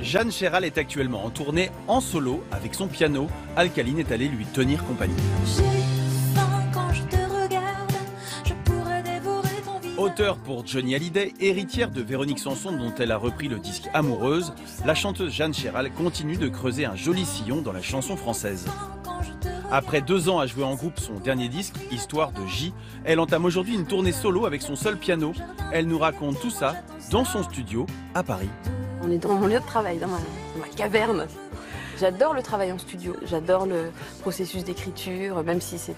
Jeanne Chéral est actuellement en tournée en solo avec son piano. Alcaline est allée lui tenir compagnie. J'ai faim quand je te regarde, je pourrais dévorer ton visage. Auteure pour Johnny Hallyday, héritière de Véronique Sanson dont elle a repris le disque Amoureuse, la chanteuse Jeanne Chéral continue de creuser un joli sillon dans la chanson française. Quand je te regarde, Après 2 ans à jouer en groupe son dernier disque, Histoire de J, elle entame aujourd'hui une tournée solo avec son seul piano. Elle nous raconte tout ça dans son studio à Paris. On est dans mon lieu de travail, dans ma caverne. J'adore le travail en studio, j'adore le processus d'écriture, même si c'est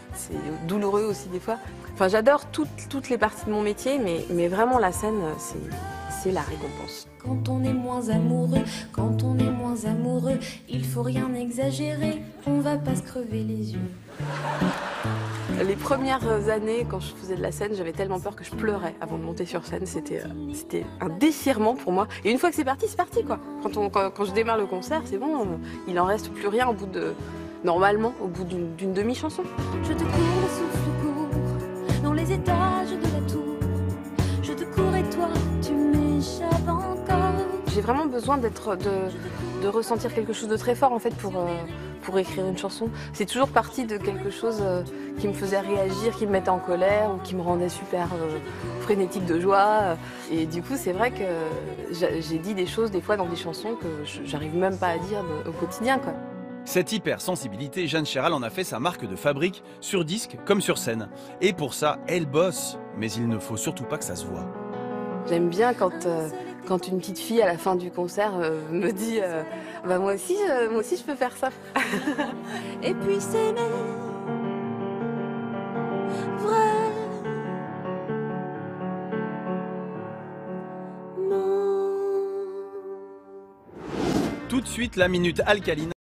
douloureux aussi des fois. Enfin, j'adore toutes les parties de mon métier, mais vraiment la scène, c'est la récompense. quand on est moins amoureux, quand on est moins amoureux, il faut rien exagérer, on va pas se crever les yeux. Les premières années, quand je faisais de la scène, j'avais tellement peur que je pleurais avant de monter sur scène. C'était un déchirement pour moi. Et une fois que c'est parti quoi. Quand je démarre le concert, c'est bon, il en reste plus rien normalement, au bout d'une demi-chanson. Je te cours le souffle court, dans les étages de la tour. Je te cours et toi, tu m'échappes encore. J'ai vraiment besoin de ressentir quelque chose de très fort en fait pour écrire une chanson. C'est toujours parti de quelque chose qui me faisait réagir, qui me mettait en colère ou qui me rendait super frénétique de joie. Et du coup, c'est vrai que j'ai dit des choses des fois dans des chansons que j'arrive même pas à dire au quotidien, quoi. Cette hypersensibilité, Jeanne Chéral en a fait sa marque de fabrique, sur disque comme sur scène. Et pour ça, elle bosse, mais il ne faut surtout pas que ça se voit. J'aime bien quand une petite fille à la fin du concert me dit bah moi aussi je peux faire ça. Et puis s'aimer, vraiment. Tout de suite, la minute alcaline.